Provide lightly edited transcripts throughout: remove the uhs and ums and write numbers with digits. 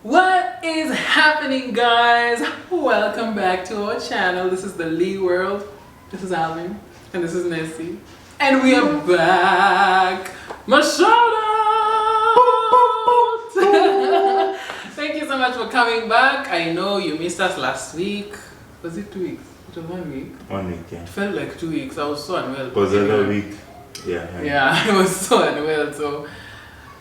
What is happening, guys? Welcome back to our channel. This is the Lee World. This is Alvin and this is Nessie, and we are back. Masharoout! Thank you so much for coming back. I know you missed us last week. Was it 2 weeks? It was 1 week. 1 week, yeah. It felt like 2 weeks. I was so unwell. It was the other week. Yeah, I was so unwell. So,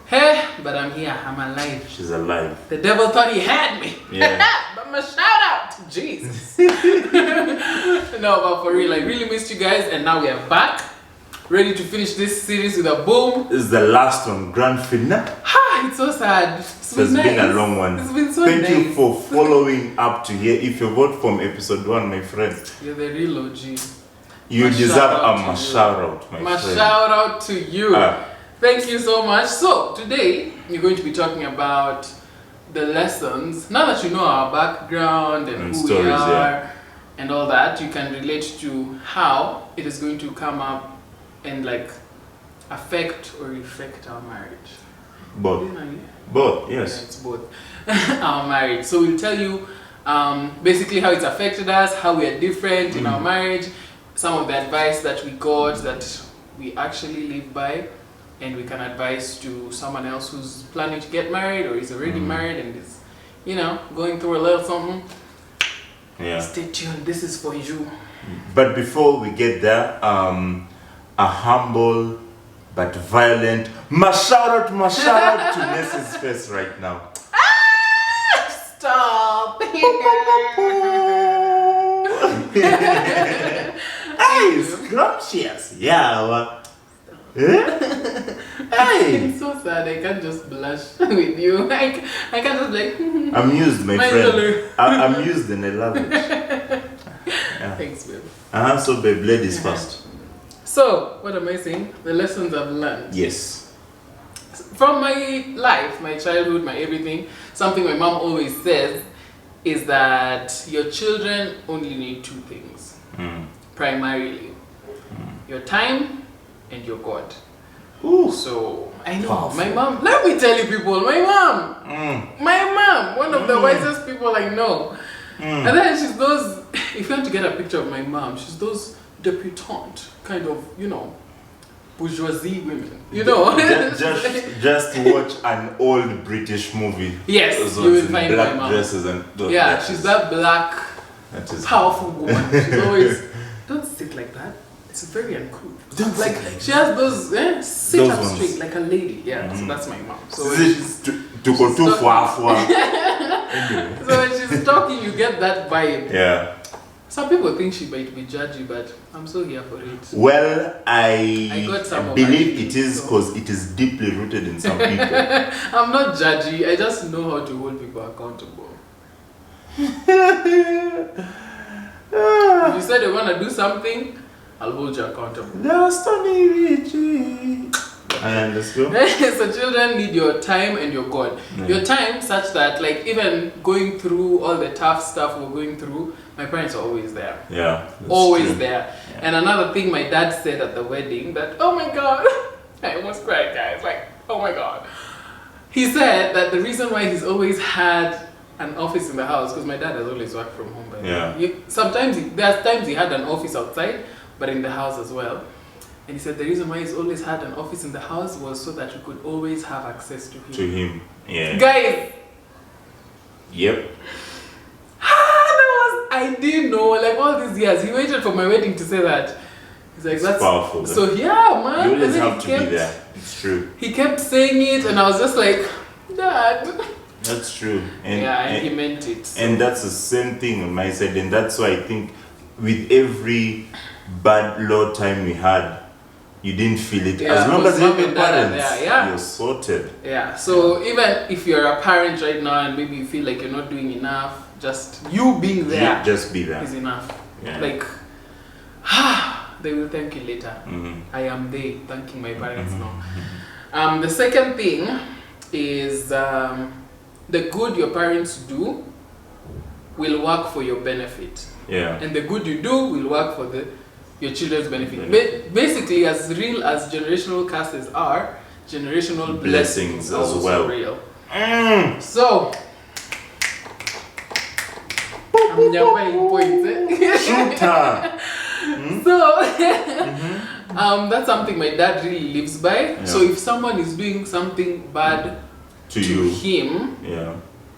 hey, but I'm here. I'm alive. She's alive. The devil thought he had me. Yeah. But my shout out, Jesus. No, but for real, I really missed you guys, and now we are back, ready to finish this series with a boom. This is the last one, grand finale. It's so sad. It's been a long one. It's been so Thank nice. you for following up to here. If you vote from episode 1, my friend, You're the real OG. you My deserve shout a out to masharout, my My friend. shout out to you. Ah. Thank you so much. So today we're going to be talking about the lessons. Now that you know our background and who stories, we are yeah, and all that, you can relate to how it is going to come up and like affect or effect our marriage. Both. Yeah, Both, yes. it's both. Our marriage. So we'll tell you basically how it's affected us, how we are different in our marriage, some of the advice that we got that we actually live by, and we can advise to someone else who's planning to get married or is already married and is, you know, going through a little something. Yeah. Stay tuned. This is for you. But before we get there, a humble but violent masharout to Nessie's face right now. Stop. Hey, scrumptious. Yeah. Hey. It's so sad. I can't just blush with you. I can't just like. I'm used, my friend. I'm used and I love it. Yeah. Thanks, babe. So babe, ladies first. So, what am I saying? The lessons I've learned. Yes. From my life, my childhood, my everything, something my mom always says is that your children only need 2 things. Primarily. Your time and your God. Ooh. So, I know, Powerful. my mom, let me tell you people, my mom, one of the wisest people I know. And then she's those, if you want to get a picture of my mom, she's those debutante, kind of, you know, bourgeoisie women, you know. Just watch an old British movie. Yes, Those you will ones in find black my mom. dresses and those Yeah, dresses. she's that black, That is powerful woman. She's always, don't sit like that. It's very uncouth. Don't Like, sit like she has those, sit Those up ones. straight like a lady. Yeah, so that's my mom. So when This she's is to go too far. Anyway. So when she's talking, you get that vibe. Yeah. Some people think she might be judgy, but I'm so here for it. Well, I I got some of believe my it is so- because it is deeply rooted in some people. I'm not judgy, I just know how to hold people accountable. If you said you want to do something, I'll hold you accountable. And let's go. So children need your time and your God. Your time such that like even going through all the tough stuff we're going through, my parents are always there. Yeah. that's Always true. there. Yeah. And another thing my dad said at the wedding that, oh my God, I almost cried, guys. Like, oh my God. He said that the reason why he's always had an office in the house, because my dad has always worked from home. By the Yeah. way. There's times he had an office outside, but in the house as well. And he said the reason why he's always had an office in the house was so that you could always have access to him. To him. Yeah. Guys, Yep. I didn't know, like all these years, he waited for my wedding to say that. He's like, It's that's powerful. So yeah, man. You always And then have he to be there. It's true. He kept saying it, and I was just like, Dad. That's true. And he meant it. So. And that's the same thing on my side, and that's why I think with every bad low time we had, you didn't feel it. Yeah, as long as you mom have your and dad are parents, there, yeah. you're sorted. Yeah. So even if you're a parent right now and maybe you feel like you're not doing enough, just you being there Yeah, just be there. is enough. Yeah. Like, they will thank you later. I am they thanking my parents now. The second thing is the good your parents do will work for your benefit. Yeah. And the good you do will work for your children's benefit. Basically, as real as generational curses are, generational blessings Blessings are as also well. real. Mm. So, Nyambai points. Shooter. So that's something my dad really lives by. Yeah. So if someone is doing something bad To to you. him, Yeah.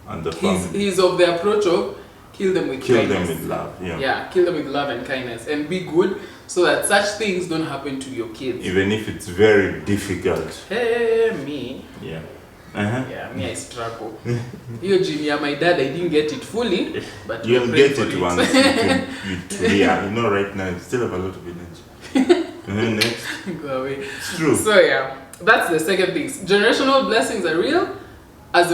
And the family. he's of the approach of kill them with Kill kindness. them with love. Yeah. Yeah, kill them with love and kindness, and be good so that such things don't happen to your kids. Even if it's very difficult. Hey, me. Yeah. Uh-huh. Yeah, me, I struggle. Your junior, my dad, I didn't get it fully, but You'll we get prayed it for once. Yeah, you know, right now, you still have a lot of energy. Next. Go away. It's true. So yeah, that's the second thing. Generational blessings are real as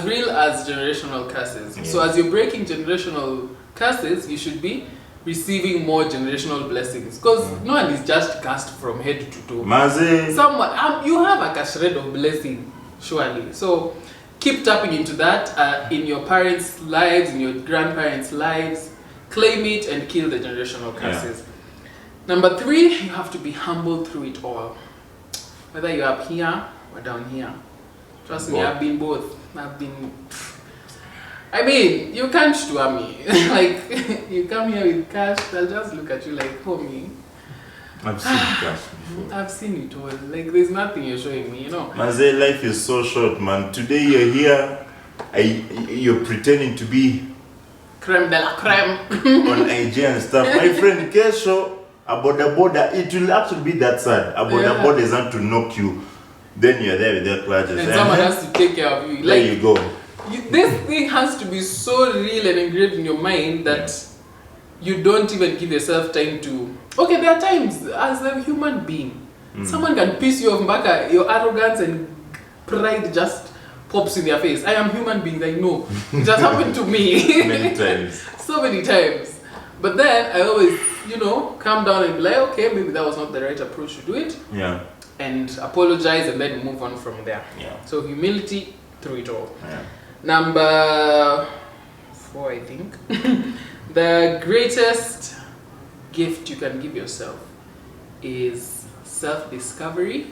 generational curses. Yeah. So as you're breaking generational curses, you should be receiving more generational blessings, because no one is just cast from head to toe. Maze. Someone, you have a shred of blessing, surely. So keep tapping into that in your parents' lives, in your grandparents' lives. Claim it and kill the generational curses. Number 3, you have to be humble through it all. Whether you're up here or down here. Trust me, I've been both. I mean, you can't tour me. Like, you come here with cash, they'll just look at you like, homie. I've seen cash before. I've seen it all. Like, there's nothing you're showing me, you know. Maze, life is so short, man. Today you're here, you're pretending to be Creme de la creme. on IG and stuff. My friend, Kesho, about the border, it will actually be that sad. About the border is not to knock you. Then you're there with their clutches. And someone has to take care of you. There Like, you go. This thing has to be so real and engraved in your mind that you don't even give yourself time to... Okay, there are times, as a human being, someone can piss you off, Mbaka, your arrogance and pride just pops in their face. I am human being, I know. It has happened to me. Many times. So many times. But then I always, calm down and be like, okay, maybe that was not the right approach to do it. Yeah. And apologize and then move on from there. Yeah. So humility through it all. Yeah. Number 4, I think. The greatest gift you can give yourself is self-discovery,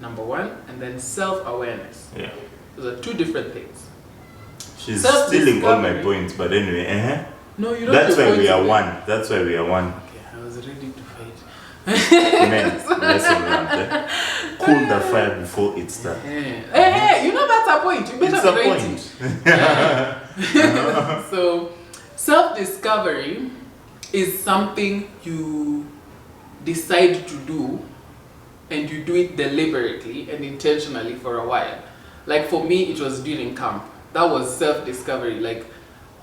number 1, and then self-awareness. Yeah. Those are 2 different things. She's stealing all my points, but anyway, No, you don't. That's why we are one. That's why we are one. Okay, I was ready to fight. Men, lesson learned. Cool the fire before it starts. Hey, that's a point. You better It's a point. Yeah. So, self-discovery is something you decide to do, and you do it deliberately and intentionally for a while. Like for me, it was during camp. That was self-discovery. Like,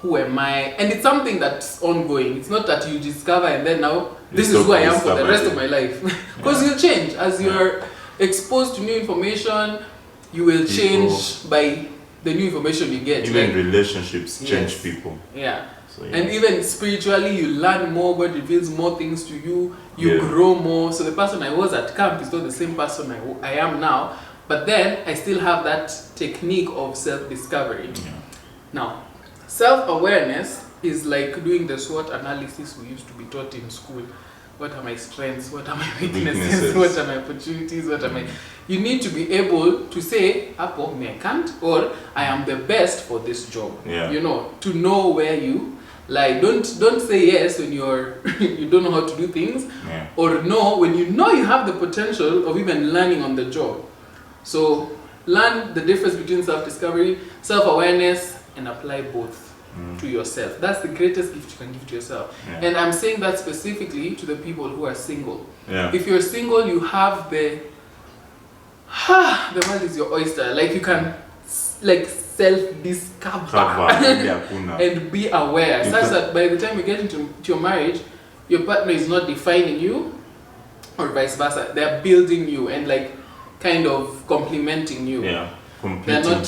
who am I? And it's something that's ongoing. It's not that you discover and then now this is who I am for the rest of my life. Because you'll change as you're exposed to new information. You will change by the new information you get. Even relationships change people. Yeah. So, And even spiritually, you learn more. God reveals more things to you. You grow more. So the person I was at camp is not the same person I am now. But then I still have that technique of self-discovery. Yeah. Now, self-awareness is like doing the SWOT analysis we used to be taught in school. What are my strengths? What are my weaknesses? What are my opportunities? What are my... You need to be able to say, Apo, me I can't, or I am the best for this job. Yeah. To know where you lie. Don't say yes when you don't know how to do things, or no when you know you have the potential of even learning on the job. So learn the difference between self-discovery, self-awareness, and apply both to yourself. That's the greatest gift you can give to yourself. Yeah. And I'm saying that specifically to the people who are single. Yeah. If you're single, you have the world is your oyster. Like you can self-discover and be aware, such that by the time you get into your marriage, your partner is not defining you, or vice versa. They're building you and kind of complimenting you. Yeah. They're not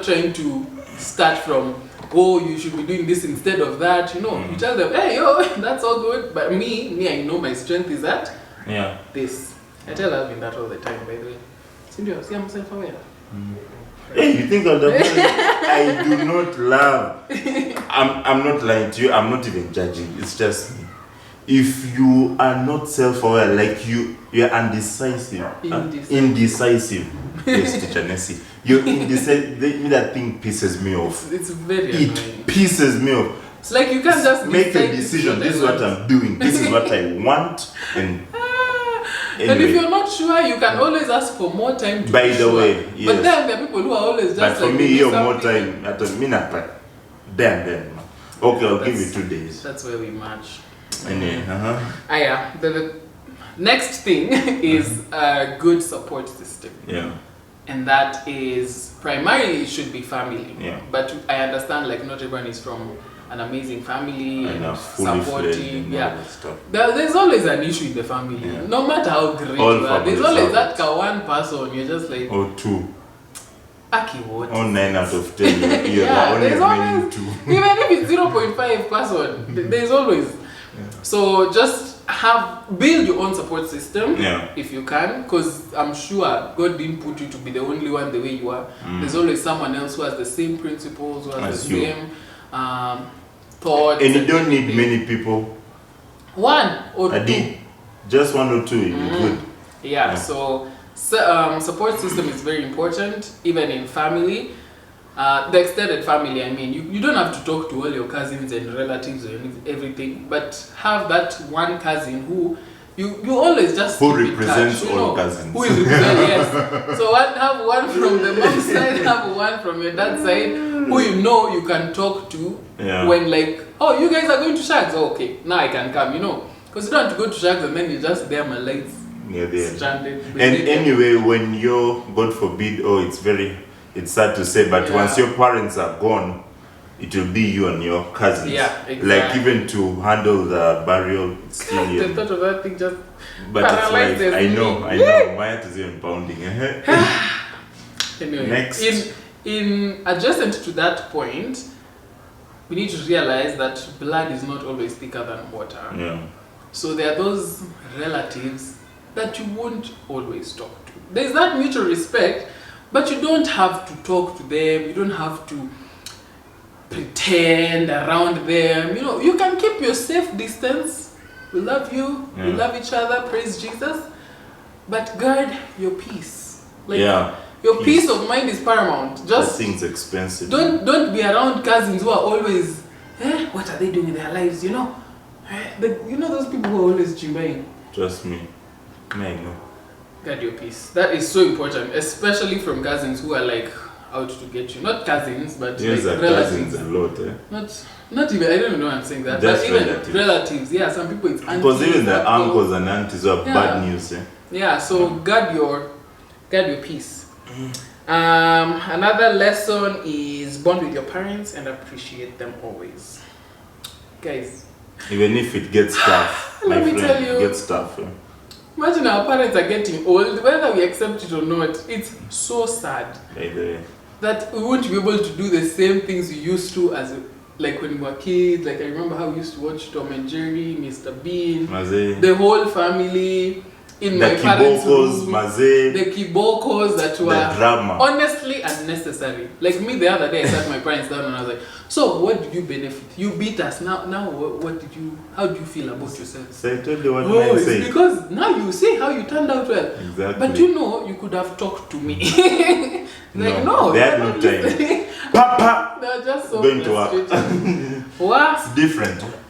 trying to start from, oh, you should be doing this instead of that. You tell them, hey, that's all good, but me, I know my strength is that. Yeah. This. I tell Alvin that all the time, by the way. Cindy, see, I'm self-aware. Hey, you think of the money I do not love. I'm not lying to you. I'm not even judging. It's just me. If you are not self-aware, like you're undecisive. Indecisive. Yes, teacher Nessie. You're indecisive. That thing pisses me off. It's very annoying. It pisses me off. It's like you can't just make a decide decision. This is what I'm doing. This is what I want. And and if you're not sure, you can always ask for more time to by be the sure. way, yes. But then there are people who are always just But for like, me, "Give you me more something." time. I don't mean that. Then. Okay, I'll give you 2 days. That's where we match. And then, Yeah. The next thing is a good support system. Yeah. And that is primarily it should be family. Yeah. But I understand like not everyone is from an amazing family And and are fully fledged supporting. and all Yeah. that stuff. There's always an issue in the family. Yeah. No matter how great All you are, there's families always have that one person you're just like, Or 2. Aki, what? Or 9 out of 10. You're Yeah, only there's remaining always, 2. even if it's 0.5 person, there's always. So just build your own support system if you can, because I'm sure God didn't put you to be the only one the way you are. There's always someone else who has the same principles, who has As the you. same thoughts. And you don't need many people. 1 or 2. Just 1 or 2 will be good. Yeah, so support system is very important, even in family. The extended family, I mean, you don't have to talk to all your cousins and relatives and everything, but have that one cousin who you always just Who keep in represents touch, all cousins. Who is represent, yes. So have one from the mom's side, have one from your dad's side, who you know you can talk to when like, oh, you guys are going to Shags, oh, okay, now I can come, because you don't have to go to Shags and then you're just there, my lights stranded. And anyway, when you're, God forbid, it's sad to say, but once your parents are gone, it will be you and your cousins. Yeah, exactly. Like even to handle the burial, it's still The thought of that thing just but it's paralyzes like, I me. know, my heart is even pounding. Anyway, Next. in adjacent to that point, we need to realize that blood is not always thicker than water. Yeah. So there are those relatives that you won't always talk to. There's that mutual respect, but you don't have to talk to them. You don't have to pretend around them. You can keep your safe distance. We love you. We love each other. Praise Jesus. But guard your peace. Your peace of mind is paramount. Just that thing's expensive. Don't be around cousins who are always, what are they doing in their lives? Those people who are always chimbaying. Trust me. I know. Guard your peace. That is so important, especially from cousins who are like out to get you. Not cousins, but Yes, like relatives relatives. a lot. Not even, I don't even know I'm saying that. Just but even relatives. yeah, some people it's aunties. Because even the uncles and aunties are bad news. Yeah, so guard your peace. Another lesson is bond with your parents and appreciate them always. Guys. Even if it gets tough, Let my me friend, tell you. it gets tough. Imagine our parents are getting old, whether we accept it or not. It's so sad By the way. that we won't be able to do the same things we used to as like when we were kids. Like I remember how we used to watch Tom and Jerry, Mr. Bean, the whole family in my parents' room. The kibokos that were the drama. honestly unnecessary. Like me the other day, I sat my parents down and I was like, "So what did you benefit? You beat us. Now how do you feel about yourself?" So I told you what Oh, I it's say. because now you see how you turned out well. Exactly. But you could have talked to me. No, they had no time. Papa, they're just so going to work. What?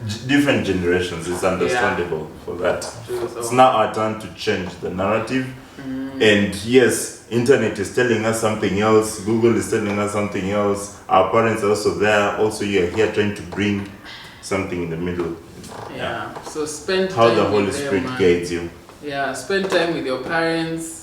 It's different generations. It's understandable for that. It's now our turn to change the narrative. And yes, internet is telling us something else. Google is telling us something else. Our parents are also there. Also, you're here trying to bring something in the middle. Yeah. So spend time how the Holy with Spirit them, guides you. Yeah, spend time with your parents.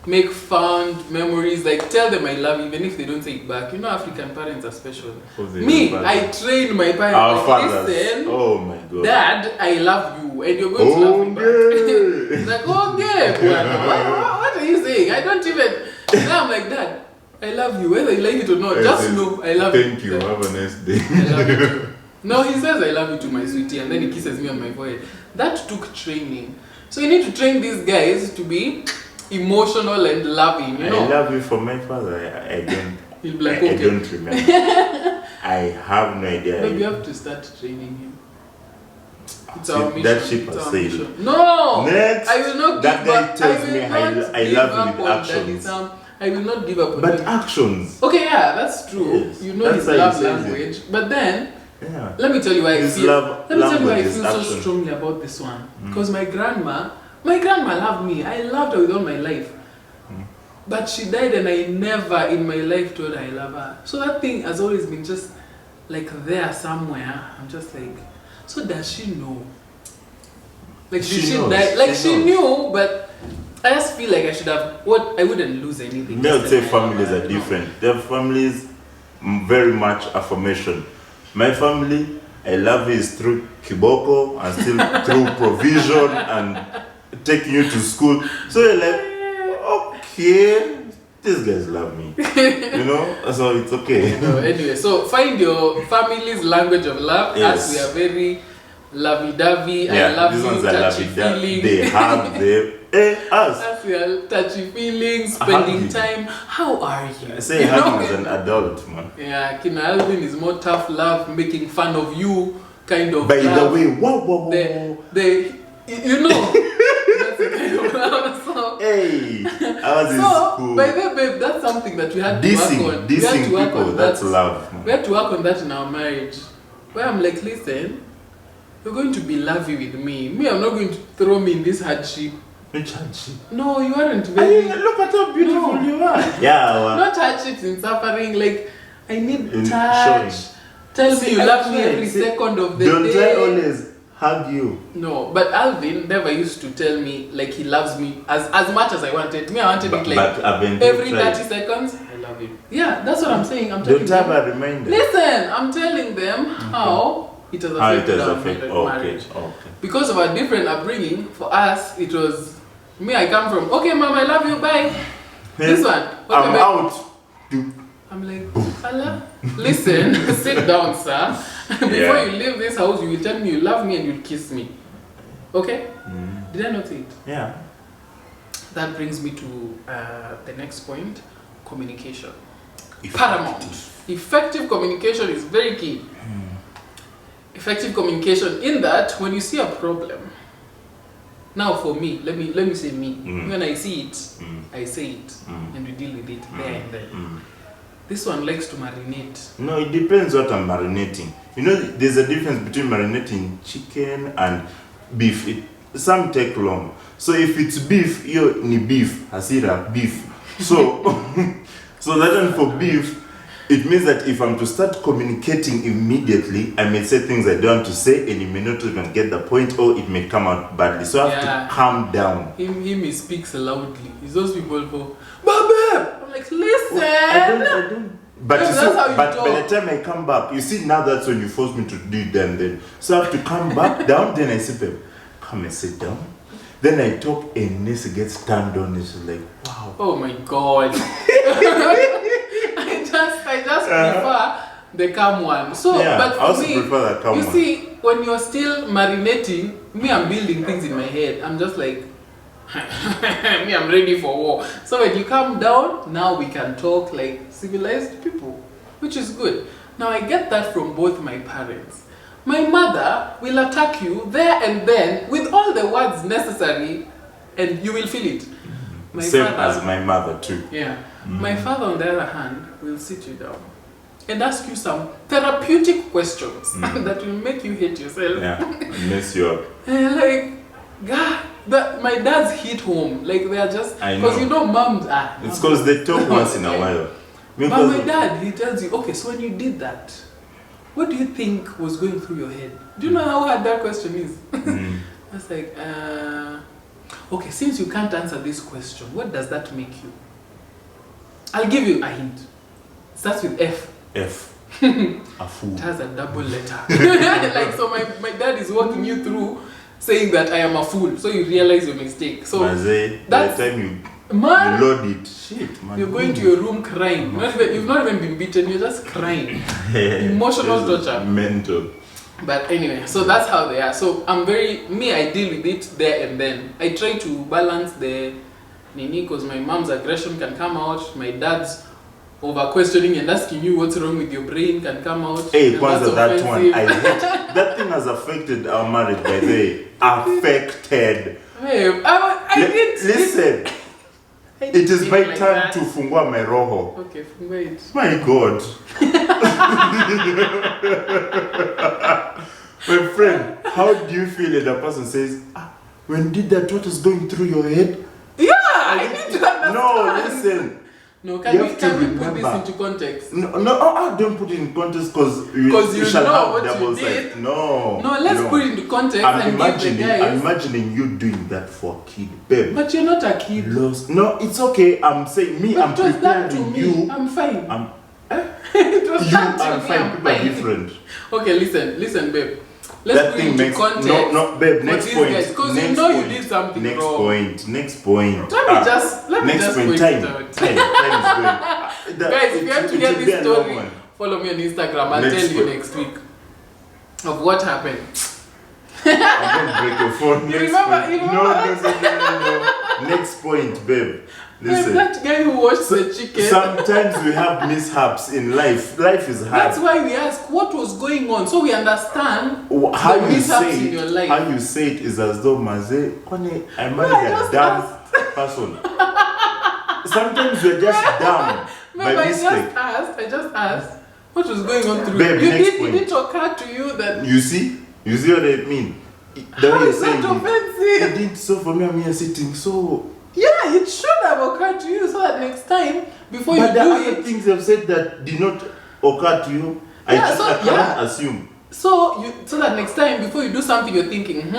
Make fond memories. Like tell them I love you, even if they don't say it back. African parents are special. Me, I train my parents. Our like, fathers. Listen, oh my God. Dad, I love you, and you're going to love me back. It's like, okay, what are you saying? I don't even. Now I'm like, Dad, I love you, whether you like it or not. Just know I love you. Thank you. Have a nice day. I love you too. No, he says I love you too, my sweetie, and then he kisses me on my forehead. That took training. So you need to train these guys to be emotional and loving. I love you from my father. I don't. He'll be like, I okay. don't remember. I have no idea. Maybe you have to start training him. It's our mission. That ship It's has our sailed. mission. No! Next, I will not that give guy up. tells me I love you with actions. I will not give up on But him. actions. Okay, yeah, that's true. Yes. You know That's his how he love says language. But then, Yeah. Let me tell you why I feel. Love, let me tell you why I language is feel so action. strongly about this one. Because my grandma loved me. I loved her with all my life. But she died, and I never in my life told her I love her. So that thing has always been just like there somewhere. I'm just like, so does she know? Like did she die? Like she knew, but I just feel like I should have. What I wouldn't lose anything. I would say families are different. Their families very much affirmation. My family, I love you is through kiboko and still through provision and taking you to school. So you're like, okay, these guys love me. You know? So it's okay. No, anyway, so find your family's language of love. Yes. As we are very lovey-dovey. Yeah, I love these you, ones are touchy lovey-dovey. feeling. They have them. Us. As we are touchy feelings, spending time. How are you? I say hugging as an adult, man. Yeah, Kina Alvin is more tough love, making fun of you, kind of. By the love. way, whoa. You know, that's the kind of love. So, Hey, ours is so cool. by the way, babe, that's something that we had to work on. Dissing people, that's love. Man. We had to work on that in our marriage. Where I'm like, listen, you're going to be lovey with me. Me, I'm not going to throw me in this hardship. Which hardship? No, you aren't very. Look at how beautiful you are. Yeah, well. Not hardships in suffering. Like, I need In touch. showing. Tell me you love me every second of the don't day. Don't I always hug you? No, but Alvin never used to tell me like he loves me as much as I wanted. Me, I wanted it like every 30 seconds. I love you. Yeah, that's what I'm saying. I'm telling don't have them. a reminder. Listen, I'm telling them how it has affected our marriage. Okay. Because of our different upbringing, for us, it was me. I come from okay, mom, I love you. Bye. This one. Okay, I'm out. I'm like, Allah, listen, sit down, sir. Before you leave this house, you will tell me you love me and you'll kiss me. Okay? Did I not say it? Yeah. That brings me to the next point, communication. Paramount. Effective communication is very key. Effective communication in that when you see a problem. Now for me, let me say me. When I see it, I say it and we deal with it there and then. This one likes to marinate. No, it depends what I'm marinating. You know, there's a difference between marinating chicken and beef. Some take long. So if it's beef, you need beef. Hasira, beef. So, so that one for beef, it means that if I'm to start communicating immediately, I may say things I don't want to say and you may not even get the point or it may come out badly. So I have to calm down. He speaks loudly. It's those people for, babe! I'm like, listen! I don't. But, no, you see, but by the time I come back, you see now that's when you force me to do it then. So I have to come back down, then I say, babe, come and sit down. Then I talk and Nessa gets turned on and she's like, wow. Oh my God. I just prefer the calm one. So, yeah, but for I also me, prefer the calm you one. see, when you're still marinating, me, I'm building things in my head. I'm just like, me, I'm ready for war. So when you calm down, now we can talk like civilized people, which is good. Now I get that from both my parents. My mother will attack you there and then with all the words necessary, and you will feel it. Same as my mother too. Yeah. My father, on the other hand, will sit you down and ask you some therapeutic questions that will make you hate yourself. Yeah, mess you up. And like, God, my dads hit home. Like they are just because you know moms are. It's because they talk once in a while. But my dad, he tells you, okay, so when you did that, what do you think was going through your head? Do you know how hard that question is? I was like, okay, since you can't answer this question, what does that make you? I'll give you a hint. It starts with F. F. A fool. It has a double letter. Like, so my dad is walking you through saying that I am a fool, so you realize your mistake. So by the time you load it, shit, man. You're going to your room crying. You've not even been beaten, you're just crying. Emotional torture. Mental. But anyway, so that's how they are. So I deal with it there and then. I try to balance the nini because my mom's aggression can come out, my dad's over questioning and asking you what's wrong with your brain can come out. Hey, Kwanzaa, that one, I hate. That thing has affected our marriage, by the way. Affected. Hey, I didn't listen. It is my turn to fungua my roho. Okay, fungua it. My God. friend, how do you feel if the person says, when did that, what is going through your head? Yeah, I need to understand. No, listen. No, can we put this into context? No, don't put it in context because you shall have double sides. No, let's put it into context and give the guys. I'm imagining you doing that for a kid, babe. But you're not a kid. No, it's okay. I'm saying I'm preparing you. I'm fine. It was you are fine. People are different. Okay, listen, babe. Let's put it into context. No, babe. Next point. Because you know you did something wrong. Next point. Let me just point time. it out. Time is going. Guys, if you have to hear this story, follow me on Instagram. I'll tell you next week of what happened. I'm gonna break your phone. You remember? No. Next point, babe. Listen. That guy who washed the chicken. Sometimes we have mishaps in life. Life is hard. That's why we ask what was going on, so we understand how the mishaps in your life. How you say it is as though Maze, I married a dumb person. Sometimes you're just dumb by mistake. I just asked what was going on through babe, you. Did it occur to you that you see what I mean? How is that offensive? It did so for me. I'm here sitting so. Yeah, it should have occurred to you so that next time before you do it. But the other things I've said that did not occur to you, I cannot assume. So that next time before you do something, you're thinking,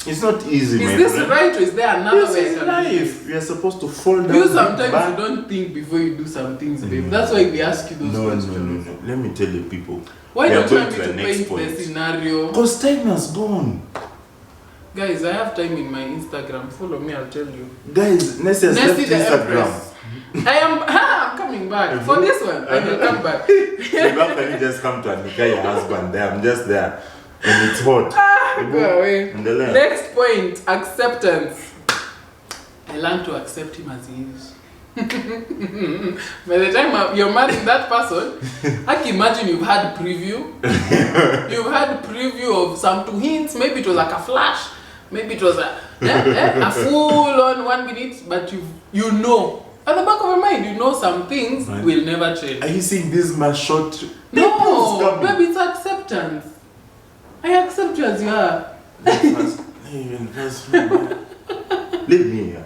It's not easy, is this right or is there another way? This is life. You're supposed to fall down. You sometimes you don't think before you do some things, babe. That's why we ask you those questions. No. Let me tell you, people. Why don't you want me to paint the scenario? Because time has gone. Guys, I have time in my Instagram. Follow me, I'll tell you. Guys, Nessie has left Instagram. I'm coming back. For this one, I will come back. How can you just come to Anika, your husband there? I'm just there. And it's hot. Go away. Next point, acceptance. I learned to accept him as he is. By the time you're marrying that person, I can imagine you've had preview. You've had preview of some 2 hints. Maybe it was like a flash. Maybe it was a full on 1 minute. But you know, at the back of your mind, you know some things will never change. Are you seeing this short? No, baby, it's acceptance. I accept you as you are. Leave me here.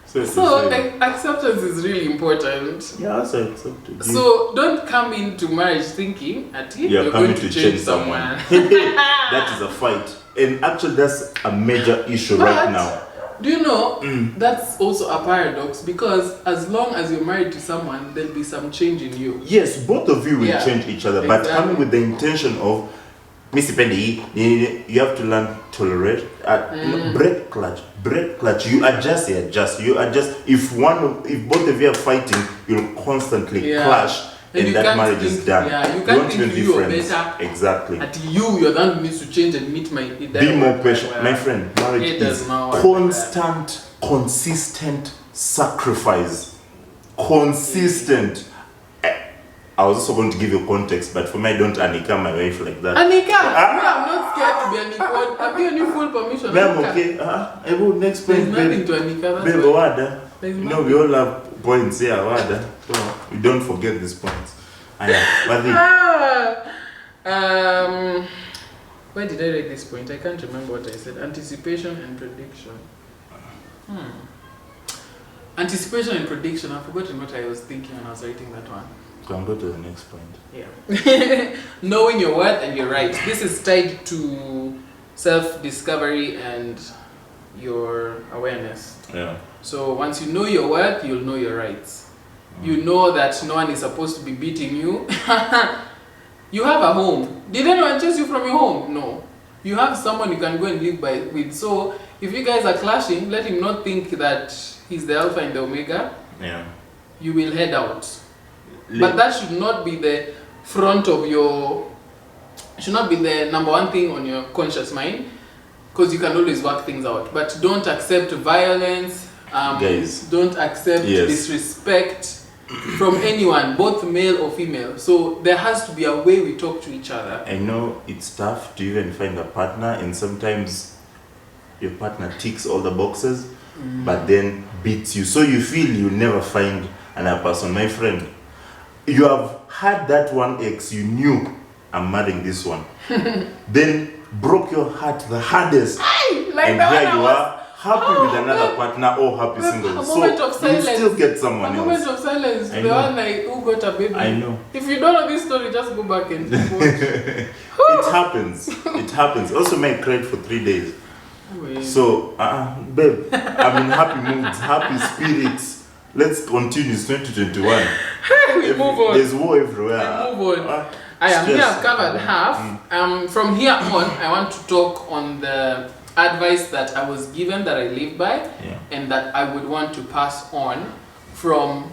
So acceptance is really important. Yeah, also accepted. So don't come into marriage thinking you're going to change someone. That is a fight. And actually that's a major issue right now. Do you know that's also a paradox, because as long as you're married to someone, there'll be some change in you. Yes, both of you will change each other, but coming with the intention of Mr. Pendy, you have to learn to tolerate. Break clutch. You adjust. If both of you are fighting, you'll constantly clash, and that marriage is done. Yeah, you can't think you are better. Exactly. At you're the one who needs to change and meet my. Be more patient, my friend. Marriage is constant, consistent sacrifice. Consistent. I was also going to give you context, but for me, I don't Anika my wife like that. Anika, I'm not scared to be Anika. I've given you full permission. I'm okay. Next point. There's nothing to Anika. Babe, Wada. We all have points here, Wada. So we don't forget these points. Where did I write this point? I can't remember what I said. Anticipation and prediction. Anticipation and prediction. I've forgotten what I was thinking when I was writing that one. Can go to the next point. Yeah. Knowing your worth and your rights. This is tied to self-discovery and your awareness. Yeah. So once you know your worth, you'll know your rights. You know that no one is supposed to be beating you. You have a home. Did anyone chase you from your home? No. You have someone you can go and live with. So if you guys are clashing, let him not think that he's the alpha and the omega. Yeah. You will head out. But that should not be the front of your, should not be the number one thing on your conscious mind, because you can always work things out. But don't accept violence, don't accept disrespect from anyone, both male or female. So there has to be a way we talk to each other. I know it's tough to even find a partner, and sometimes your partner ticks all the boxes, but then beats you. So you feel you never find another person. My friend, you have had that one ex you knew I'm marrying this one. Then broke your heart the hardest. Like and here you are, happy with another partner or happy single. A moment of So you silence. still get someone A else. moment of silence. The one like who got a baby. I know. If you don't know this story, just go back and watch. It happens. It happens. Also, may cried for 3 days. Wait. So, babe, I'm in happy moods, happy spirits. Let's continue. It's 2021. We move on. There's war everywhere. We move on. I am here. I've covered half. From here on, I want to talk on the advice that I was given, that I live by, and that I would want to pass on from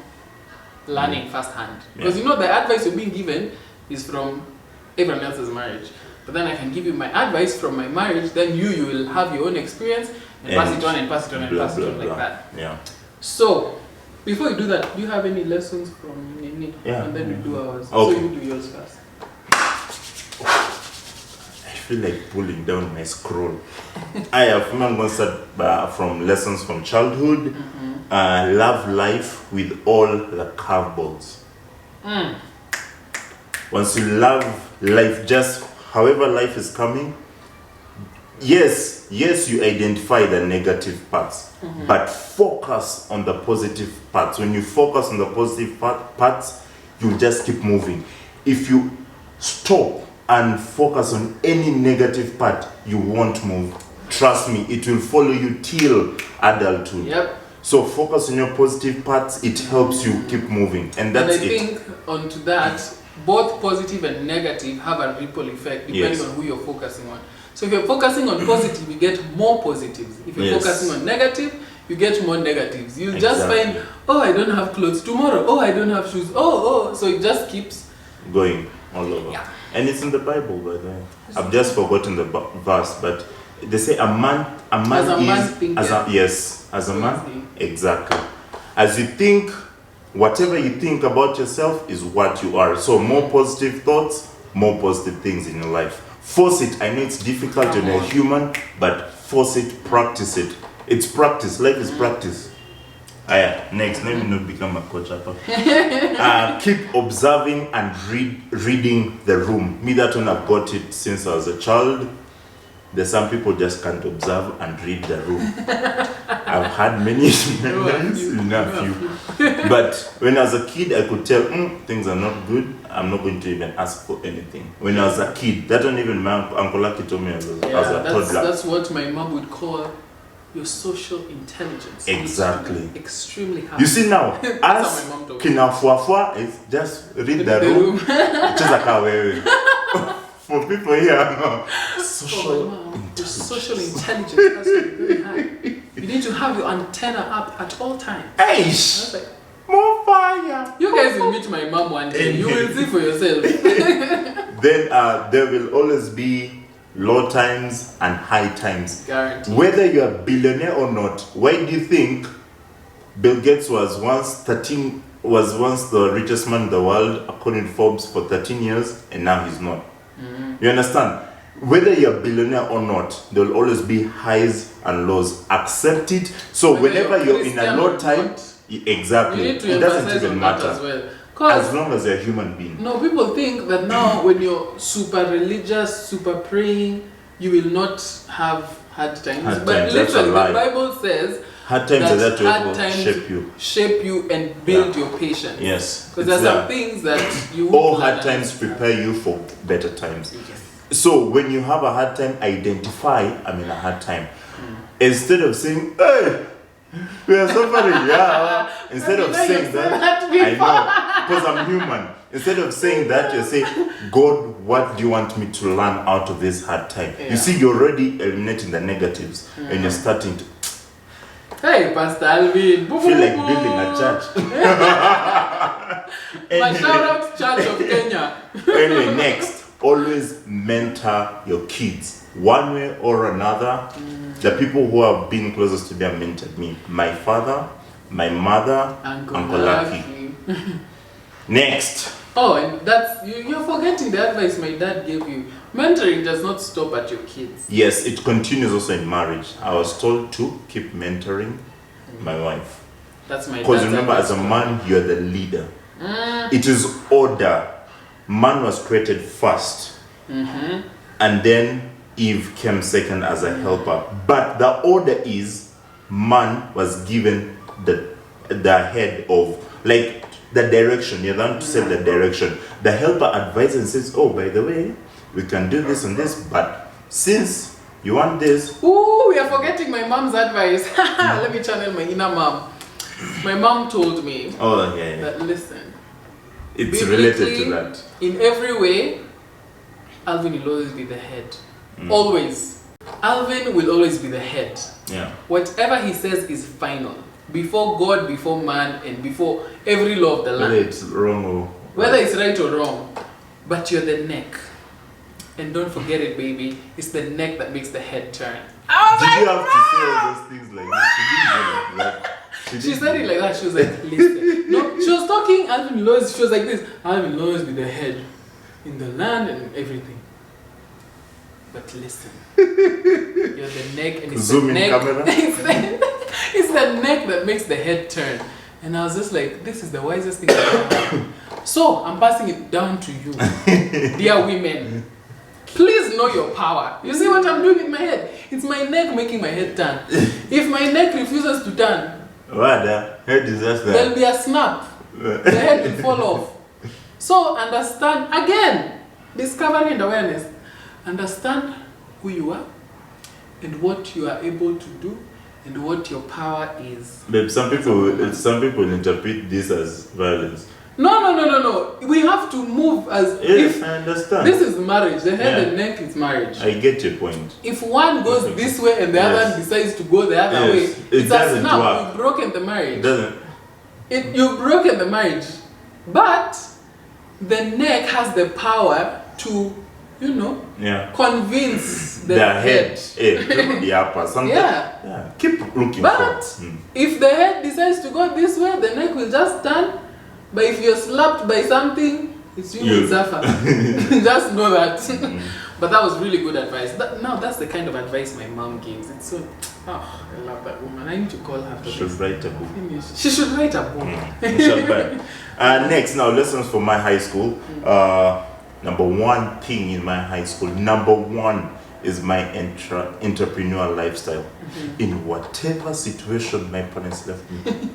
learning firsthand. Because you know the advice you're being given is from everyone else's marriage. But then I can give you my advice from my marriage, then you will have your own experience and pass it on and pass it on and pass it on like that. Yeah. So, before you do that, do you have any lessons from Nini? Yeah. And then we do ours. Okay. So you do yours first. I feel like pulling down my scroll. I'm going to start from lessons from childhood. Love life with all the curveballs. Once you love life, just however life is coming, yes, you identify the negative parts, but focus on the positive parts. When you focus on the positive parts, you'll just keep moving. If you stop and focus on any negative part, you won't move. Trust me, it will follow you till adulthood. Yep. So focus on your positive parts, it helps you keep moving. And that's it. And I think onto that, both positive and negative have a ripple effect depending on who you're focusing on. So if you're focusing on positive, you get more positives. If you're focusing on negative, you get more negatives. You just find, oh, I don't have clothes tomorrow. Oh, I don't have shoes. Oh. So it just keeps going all over. Yeah. And it's in the Bible, by the way. I've just forgotten the verse, but they say as a man, exactly. As you think, whatever you think about yourself is what you are. So more positive thoughts, more positive things in your life. Force it. I know it's difficult when you're human, but force it, practice it. It's practice. Life is practice. Next, let me not become a coach. Keep observing and reading the room. Me, that one, I've got it since I was a child. There's some people just can't observe and read the room. I've had many but when I was a kid, I could tell things are not good. I'm not going to even ask for anything. When I was a kid, that don't even my Uncle Lucky told me as a toddler. That's what my mom would call your social intelligence. Exactly. Extremely high. You see now, as kinafuafua is just read the room. For people here, social intelligence has to be very high. You need to have your antenna up at all times. Hey, more fire. You guys will meet my mom one day. You will see for yourself. Then there will always be low times and high times. Guaranteed. Whether you're a billionaire or not, why do you think Bill Gates was once the richest man in the world, according to Forbes, for 13 years, and now he's not? You understand? Whether you're a billionaire or not, there will always be highs and lows. Accept it. So whenever you're in a low time, exactly, it doesn't even matter. As long as you're a human being. No, people think that now when you're super religious, super praying, you will not have hard times. But literally, the Bible says hard times are there to shape you and build your patience. Yes. Because there's some things that you all hard times prepare you for better times. Yes. So when you have a hard time, identify I'm in a hard time. Instead of saying, hey, we are suffering, instead of saying that, I know, because I'm human. Instead of saying that, you say, God, what do you want me to learn out of this hard time? You see, you're already eliminating the negatives and you're starting to hey, Pastor Alvin. Feel like building a church. Masharoout Church of Kenya. Anyway, next, always mentor your kids. One way or another, the people who have been closest to me have mentored me. My father, my mother, Uncle Lucky. Next. Oh, and that's you're forgetting the advice my dad gave you. Mentoring does not stop at your kids. Yes, it continues also in marriage. I was told to keep mentoring my wife. That's my. Because remember, as a man, you're the leader. It is order. man was created first, and then Eve came second as a helper. But the order is man was given the head of, like, the direction. You're the one to set the direction. The helper advises and says, oh, by the way, we can do this and this, but since you want this. Ooh, we are forgetting my mom's advice. Let me channel my inner mom. My mom told me that, listen, it's related to that. In every way, Alvin will always be the head. Always. Alvin will always be the head. Yeah. Whatever he says is final. Before God, before man, and before every law of the land. Whether it's wrong or whether it's right or wrong. But you're the neck. And don't forget it, baby. It's the neck that makes the head turn. Oh, did you have to say all those things like that? She said it like that. She was like, listen. No, she was talking, Alvin Lois. She was like this. Alvin Lois be the head in the land and everything. But listen. You're the neck, and it's Zoom the in neck. Camera. It's the neck that makes the head turn. And I was just like, this is the wisest thing I've ever done. So I'm passing it down to you, dear women. Please know your power. You see what I'm doing in my head? It's my neck making my head turn. If my neck refuses to turn, head disaster. There'll be a snap. The head will fall off. So understand, again, discovery and awareness. Understand who you are and what you are able to do and what your power is. Babe, some people interpret this as violence. No. We have to move as Yes, I understand. This is marriage. The head and neck is marriage. I get your point. If one goes this way and the other decides to go the other way, it's a snap. You've broken the marriage. It doesn't. You've broken the marriage. But the neck has the power to, convince the head. The upper. Keep looking but if the head decides to go this way, the neck will just turn. But if you're slapped by something, it's you who will suffer. Just know that. But that was really good advice. That's the kind of advice my mom gives. It's so, I love that woman. I need to call her. She should write a book. She should write a book. Next, now lessons from my high school. Number one thing in my high school. Number one is my entrepreneurial lifestyle. In whatever situation my parents left me.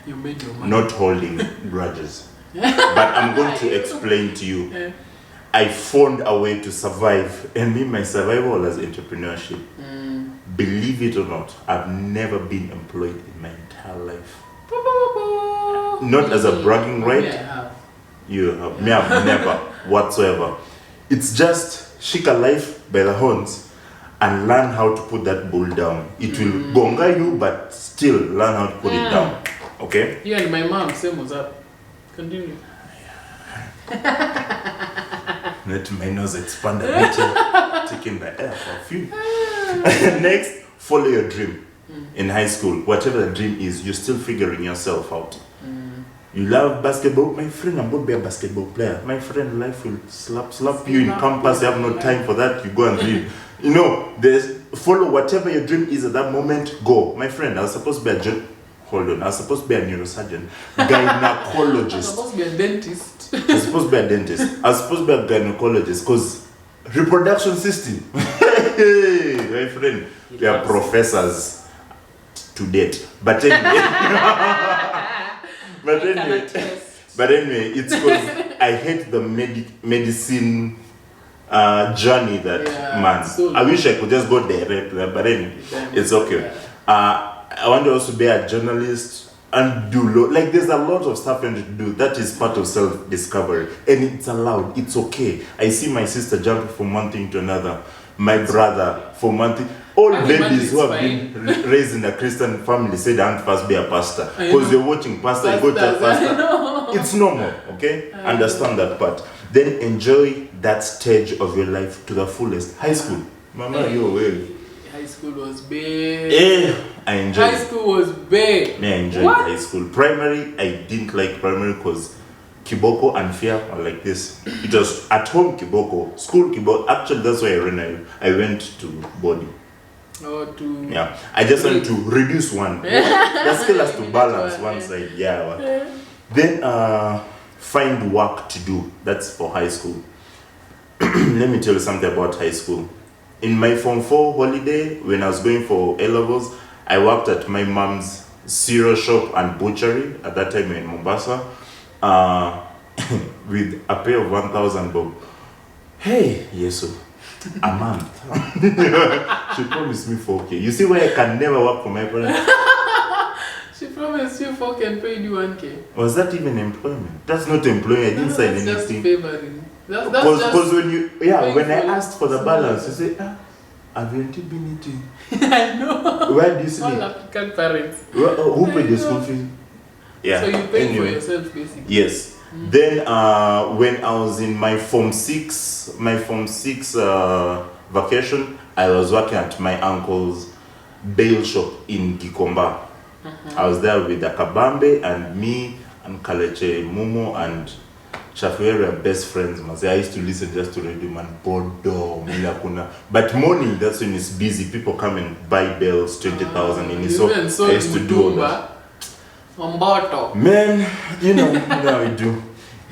You made your money. Not holding grudges. But I'm going to explain to you. I found a way to survive, and my survival was entrepreneurship. Believe it or not, I've never been employed in my entire life. Not as a bragging right. You have. Me, I've never whatsoever. It's just shake a life by the horns and learn how to put that bull down. It will gonga you, but still learn how to put it down. Okay? You and my mom, same was up. Continue. Let my nose expand a bit, taking the air for a few. Next, follow your dream. In high school, whatever the dream is, you're still figuring yourself out. You love basketball, my friend, I'm going to be a basketball player. My friend, life will slap you in campus. You have no time for that. You go and dream. Follow whatever your dream is at that moment. Go, my friend. I was supposed to be I was supposed to be a neurosurgeon, gynecologist. I was supposed to be a dentist. I was supposed to be a dentist. I was supposed to be a gynecologist because reproduction system. My friend, we are professors to date. But anyway, it's because I hate the medicine journey that I wish I could just go direct, but anyway, it's okay. I want to also be a journalist and do there's a lot of stuff I need to do. That is part of self-discovery, and it's allowed. It's okay. I see my sister jumping from one thing to another. My brother from one thing. All babies who have been raised in a Christian family say they can't first be a pastor because they're watching pastor. You go to a pastor. It's normal. Okay, understand that part. Then enjoy that stage of your life to the fullest. High school, mama, High school was big. I enjoyed High school was big. I enjoyed high school. Primary, I didn't like primary because Kiboko and Fear are like this. It was at home Kiboko, school Kiboko. Actually, that's why I went to body. I just wanted to reduce one. The scale has to balance one side. Then find work to do. That's for high school. Let me tell you something about high school. In my Form 4 holiday, when I was going for A-levels, I worked at my mom's cereal shop and butchery at that time in Mombasa with a pay of 1,000 bob. Hey, yes, a month. She promised me 4K. You see why I can never work for my parents? She promised you 4K and paid you 1K. Was that even employment? That's not employment. I didn't sign anything. That's just favoring. Because when I asked for the balance, you say, haven't you been eating? I know. Where do you sleep? All African parents. Who paid the school fees? Yeah. So you paid for yourself basically. Yes. Then when I was in my Form 6 vacation, I was working at my uncle's bail shop in Gikomba. I was there with the Kabambe and me and Kaleche Mumo and Shafi were best friends. I used to listen just to radio man Bodo Milakuna. But morning, that's when it's busy. People come and buy bells, 20,000 in it. So I used to do all that. Man, you know how we do.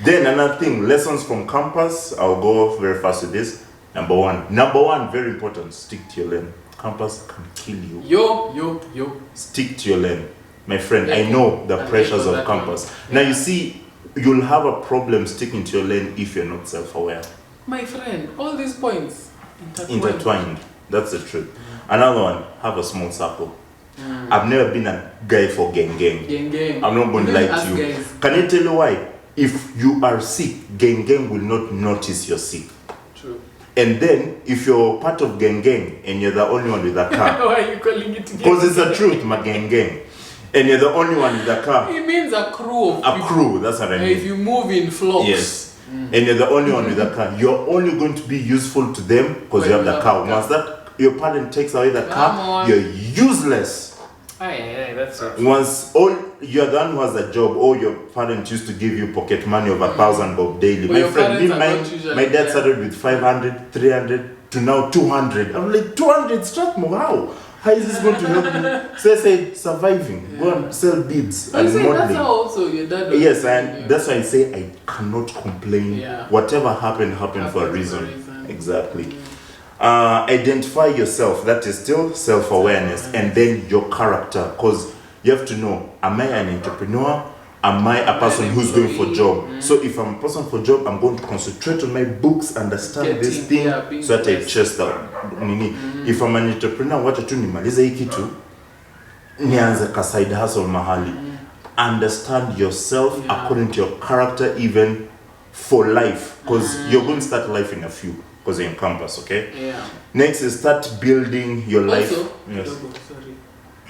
Then another thing, lessons from campus. I'll go very fast with this. Number one, very important, stick to your lane. Campus can kill you. Yo. Stick to your lane. My friend, I know the pressures of campus. Now you see, you'll have a problem sticking to your lane if you're not self-aware. My friend, all these points intertwined. That's the truth. Another one, have a small circle. I've never been a guy for gang. I'm not going to lie to you. Guys. Can I tell you why? If you are sick, gang will not notice you're sick. True. And then, if you're part of gang and you're the only one with a car. Why are you calling it gang? Because it's the truth, my gang. And you're the only one with a car. It means a crew of people. A crew, that's what I mean. If you move in flocks. Yes. And you're the only one with a car. You're only going to be useful to them because you have the car. Once that your parent takes away the car, you're useless. Aye, that's it. Once you're the one who has a job, or your parent used to give you pocket money of 1,000 bob daily. But my friend, my dad started with 500, 300 to now 200. I'm like, 200 struck more. How is this going to help me? So I said, surviving. Go and sell beads and modeling. That's how also your dad was. Yes, and that's why I say I cannot complain. Yeah. Whatever happened for a reason. Exactly. Identify yourself. That is still self-awareness. And then your character. Because you have to know, am I an entrepreneur? Am I a person who's going for job? So if I'm a person for job, I'm going to concentrate on my books, understand this thing, so that I chase that. If I'm an entrepreneur, wacha tu nimalize hii kitu, nianze ka side hustle mahali. Understand yourself according to your character, even for life, because you're going to start life in a few, because you're in campus, okay? Yeah. Next is start building your life. Also,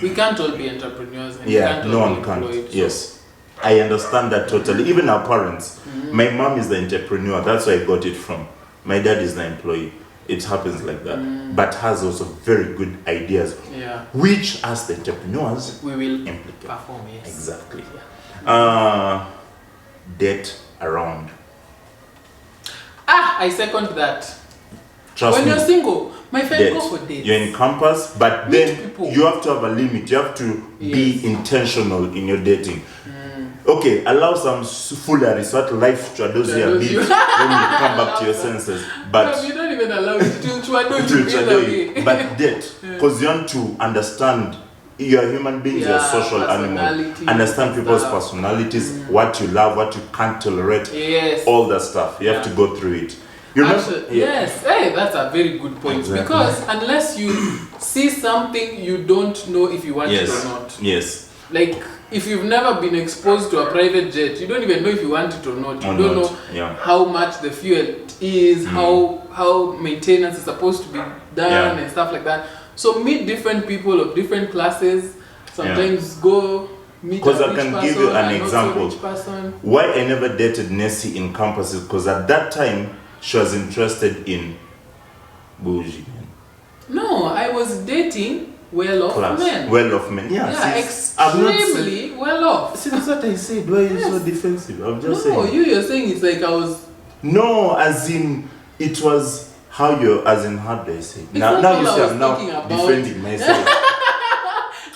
we can't all be entrepreneurs. And No one can. Yes. I understand that totally. Even our parents. My mom is the entrepreneur. That's where I got it from. My dad is the employee. It happens like that. But has also very good ideas. Yeah. Which, as the entrepreneurs, we will implement. Perform, yes. Exactly. Date around. I second that. Trust when me. You're single, my friend, go for dates. You're in campus, but Meet then people. you have to have a limit. You have to be intentional in your dating. Okay, allow some foolery so that life shadows you a bit when you come back to your senses. But no, you don't even allow it to But date, because you want to understand. You're a human being, you're a social animal. Understand people's personalities, what you love, what you can't tolerate, all that stuff. You have to go through it. Yes, hey, that's a very good point. Exactly. Because unless you see something, you don't know if you want it or not. Yes. Like, if you've never been exposed to a private jet, you don't even know if you want it or not. You don't know how much the fuel is, how maintenance is supposed to be done and stuff like that. So meet different people of different classes. Sometimes go meet a rich person. Because I can give you an example. Why I never dated Nessie in campus is because at that time, she was interested in bougie. No, I was dating well-off men. Well-off men, extremely well-off. See, that's what I said. Why are you so defensive? I'm just saying. No, you're saying it's like I was... No, as in, it was how you, as in, how do I say? Now you see I'm now defending myself.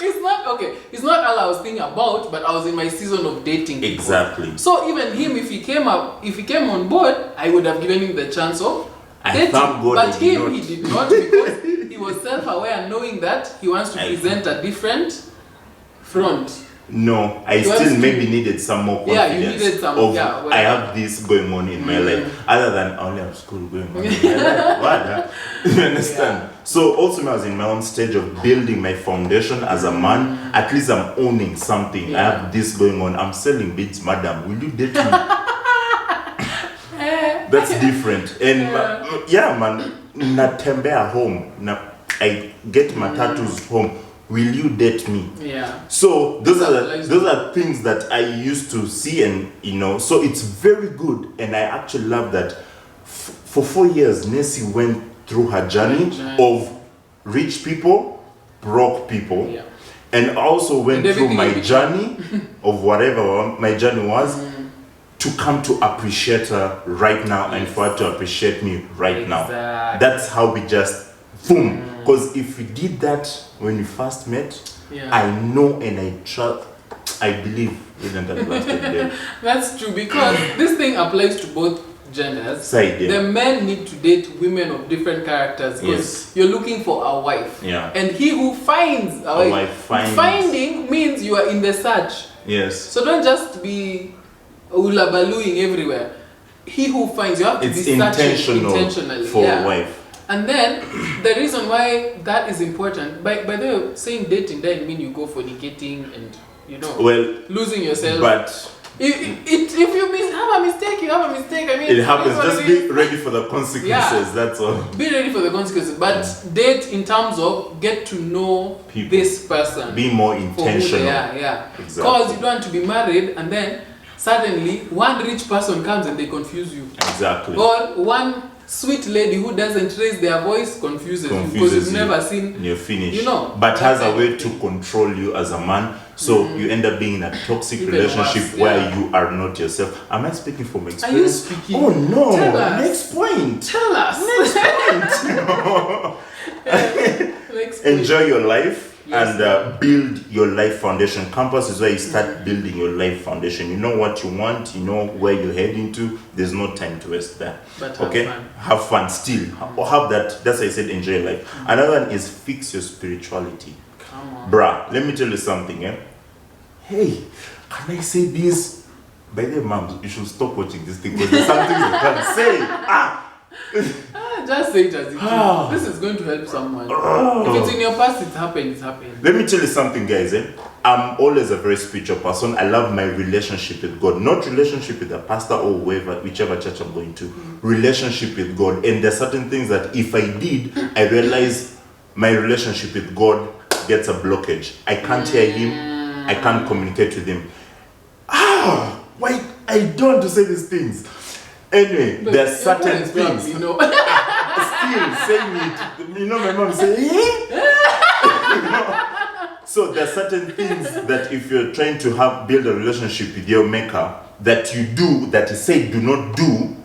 It's not Okay, it's not all I was thinking about, but I was in my season of dating people. Exactly. So even him, if he came on board, I would have given him the chance of dating. But him, he did not, because he was self-aware, knowing that he wants to present a different front. No, I still maybe needed some more confidence. Yeah, you needed some. I have this going on in my life, other than I only have school going on in my life. What? You understand? Yeah. So also when I was in my own stage of building my foundation as a man, at least I'm owning something. Yeah. I have this going on. I'm selling beads, madam. Will you date me? That's different. And man, natembea home. I get my tattoos home. Will you date me? Yeah. So those are things that I used to see, and so it's very good, and I actually love that. For 4 years, Nessie went through her journey of rich people, broke people, and also went through my journey of whatever my journey was to come to appreciate her right now, and for her to appreciate me right now. That's how we just boom. Because if we did that when we first met, I know and I trust, I believe wouldn't have lasted there. That's true, because this thing applies to both genders. The men need to date women of different characters, because you're looking for a wife. And he who finds a wife, finding means you are in the search. So don't just be ulabalooing everywhere. He who finds, you have to be searching intentionally for a wife. And then the reason why that is important, by the way, saying dating doesn't mean you go fornicating and losing yourself. But if you have a mistake, you have a mistake. I mean, it happens. Just be ready for the consequences. That's all. Be ready for the consequences. But date in terms of get to know this person. Be more intentional. Because you don't want to be married and then suddenly one rich person comes and they confuse you. Or one sweet lady who doesn't raise their voice confuses you, because you've never seen. You're finished. But has a way to control you as a man. So you end up being in a toxic relationship where you are not yourself. Am I speaking from experience? Are you speaking? Oh no! Tell us. Next point. Tell us. Next point. Enjoy your life. And build your life foundation. Campus is where you start building your life foundation. You know what you want, you know where you're heading to. There's no time to waste there. But have fun still. Have that. That's why I said enjoy your life. Another one is fix your spirituality. Come on. Bruh, let me tell you something. Hey, can I say this? By the way, mom, you should stop watching this thing, because there's something you can't say. Just say it as it is. This is going to help someone. If it's in your past, it's happened. Let me tell you something, guys. I'm always a very spiritual person. I love my relationship with God. Not relationship with a pastor or whichever church I'm going to. Relationship with God. And there are certain things that if I did, I realize my relationship with God gets a blockage. I can't hear Him. I can't communicate with Him. Why? I don't want to say these things. Anyway, there are certain things. Still saying it. My mom saying, So there are certain things that if you're trying to build a relationship with your maker, that you do, that He said do not do,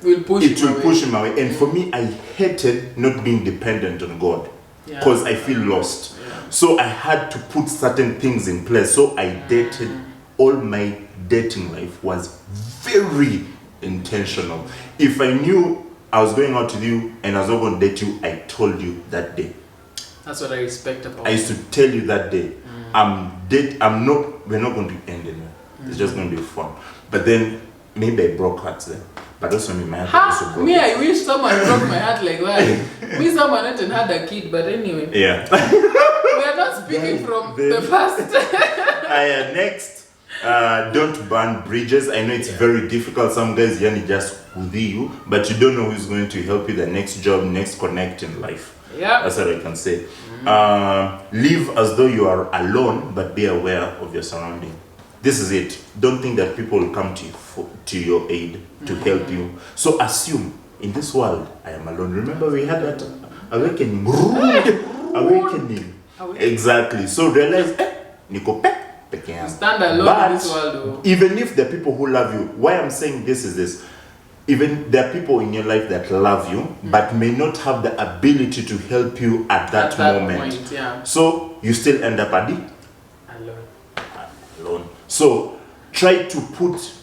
will push him away. And for me, I hated not being dependent on God, because I feel lost. So I had to put certain things in place. So I dated. All my dating life was very intentional. If I knew I was going out with you and I was not going to date you, I told you that day. That's what I respect about I used to tell you that day. We're not going to end anywhere. It's just going to be fun. But then maybe I broke hearts there. But also my heart also broke. Me, I wish someone broke my heart like that. Me, someone went and had a kid, but anyway. We are not speaking from the past. Next. Don't burn bridges. I know it's very difficult. Some guys just with you, but you don't know who's going to help you the next job, next connect in life. That's what I can say. Live as though you are alone, but be aware of your surrounding. This is it. Don't think that people will come to you to your aid to help you. So assume in this world I am alone. Remember we had that awakening. Exactly. So realize Niko stand alone in this world. Even if the people who love you, why I'm saying this is this. Even there are people in your life that love you, but may not have the ability to help you at that moment. Point, So you still end up So try to put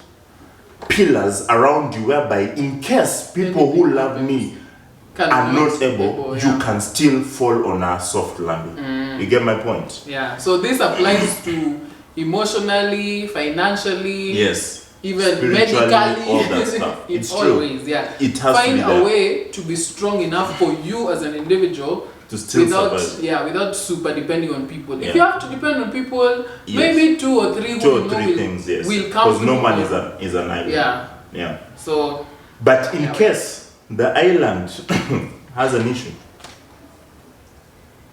pillars around you whereby in case people who love me are not able, you can still fall on a soft landing. You get my point? Yeah. So this applies to emotionally, financially, yes, even medically, all that stuff. It's always, yeah. It has Find to be a way to be strong enough for you as an individual to still survive. Without super depending on people. If you have to depend on people, maybe two or three things, yes. will come. Because no man is an island. Yeah. So, but in case the island has an issue,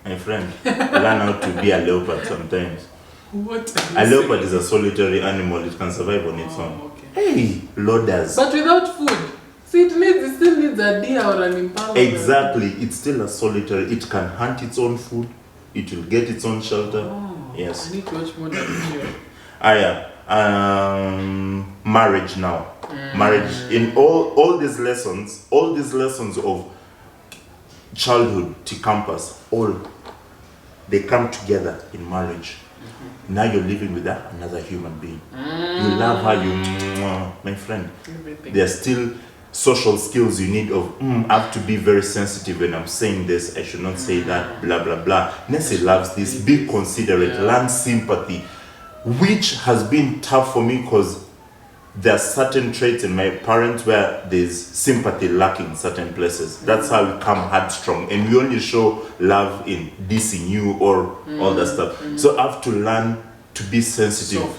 my friend, learn how to be a leopard sometimes. A leopard is a solitary animal. It can survive on its own. Okay. Hey, loaders. But without food. See, it still needs a deer or an impala. Exactly. It's still a solitary. It can hunt its own food. It will get its own shelter. Yes. I need to watch more than you. Marriage now. Marriage. In all these lessons of childhood to campus, they come together in marriage. Now you're living with another human being. You love her, my friend. There are still social skills you need of, I have to be very sensitive when I'm saying this, I should not say that, blah, blah, blah. Nessie loves this, be considerate, learn sympathy, which has been tough for me because there are certain traits in my parents where there's sympathy lacking in certain places. That's how we come headstrong, and we only show love in dissing you or all that stuff. So I have to learn to be sensitive,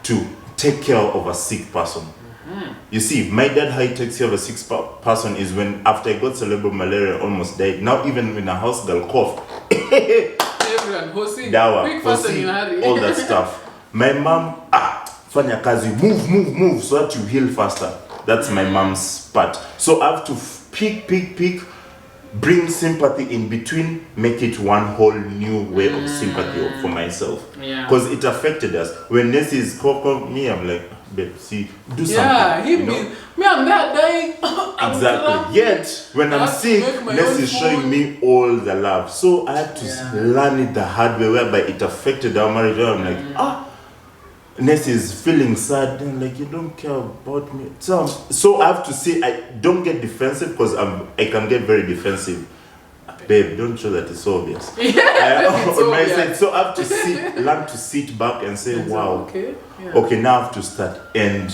to take care of a sick person. You see, my dad, how he takes care of a sick person is when after I got cerebral malaria, almost died. Now even when a house girl cough, everyone, dawa, all that stuff. My mom, fanya kazi, move, so that you heal faster. That's my mom's part. So I have to pick, bring sympathy in between, make it one whole new way of sympathy for myself. Because it affected us. When Nessie is called me, I'm like, babe, see, do something. Yeah, me, I'm not dying. Exactly. Yet, when I'm sick, Nessie is showing me all the love. So I had to learn it the hard way, whereby it affected our marriage. I'm like, Nessie is feeling sad, and like, you don't care about me. So I have to say, I don't get defensive because I can get very defensive. Babe, don't show that it's obvious. On my side, so I have to learn to sit back and say, wow, okay, now I have to start. And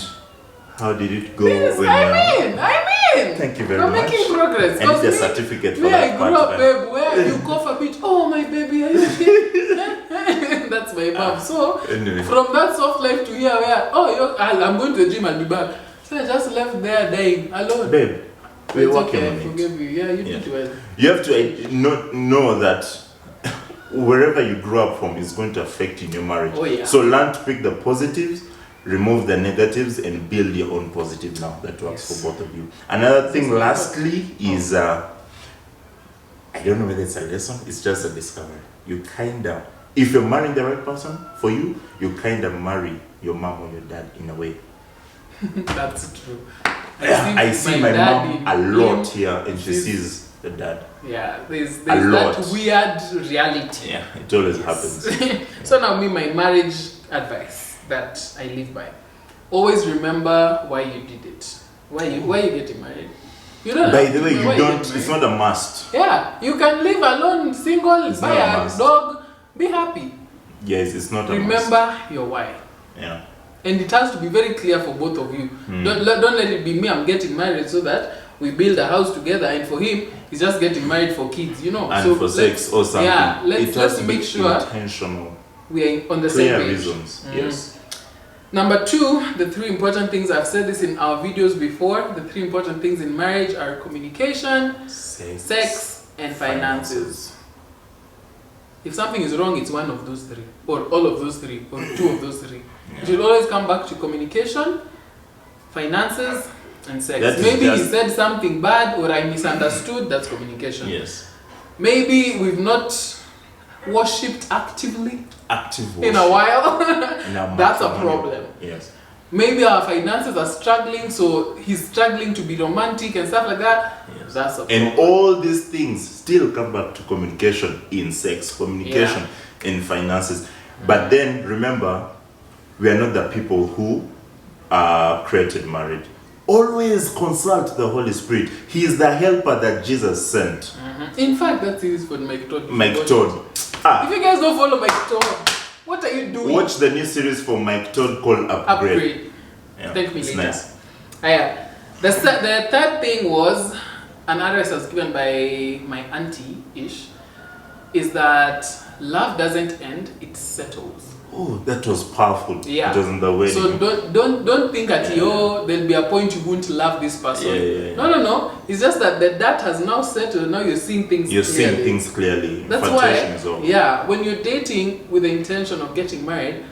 how did it go? I mean, thank you very much. We're making progress. I need a certificate for that. I grew up, babe, where you cough a bit. Oh, my baby, are you okay? That's my mom. So, anyway. From that soft life to here, where, I'm going to the gym, I'll be back. So I just left there dying alone. Babe, we're working on it. I forgive you. Yeah, you did well. You have to know that wherever you grew up from is going to affect in your marriage. So learn to pick the positives, remove the negatives, and build your own positive now that works for both of you. Another thing, lastly, is I don't know whether it's a lesson, it's just a discovery. You if you're marrying the right person for you, you marry your mom or your dad in a way. That's true. I see my mom a lot here, and she sees the dad. Yeah, there's that weird reality. Yeah, it always happens. So now my marriage advice that I live by. Always remember why you did it. Why you getting married. You don't. By the way, you don't. It's not a must. Yeah, you can live alone, single, buy a dog, be happy. Yes, it's not a must. Remember your why. Yeah. And it has to be very clear for both of you. Don't let it be me, I'm getting married so that we build a house together, and for him, he's just getting married for kids, And so for sex or something. Yeah, let's make sure intentional. We are on the same page. Reasons. Yes. Number 2, the 3 important things, I've said this in our videos before, the 3 important things in marriage are communication, sex and finances. If something is wrong, it's one of those 3, or all of those 3, or 2 of those 3. It will always come back to communication, finances, and sex. Maybe he said something bad, or I misunderstood, that's communication. Yes. Maybe we've not worshipped actively worship in a while. That's a problem. Yes. Maybe our finances are struggling, so he's struggling to be romantic and stuff like that. Yes. That's a problem. And all these things still come back to communication in sex, communication in finances. But then remember, we are not the people who created marriage. Always consult the Holy Spirit. He is the helper that Jesus sent. In fact, that is for Mike Todd. Mike Todd. If you guys don't follow Mike Todd, what are you doing? Watch the new series for Mike Todd called Upgrade. Yeah, thank me it's later. Nice. Yeah. The third thing was, an advice was given by my auntie-ish, is that love doesn't end, it settles. Oh, that was powerful. Yeah. It was in the wedding. So don't think that there'll be a point you won't love this person. Yeah. No. It's just that the dust has now settled. Now you're seeing things. Clearly. That's why. When you're dating with the intention of getting married,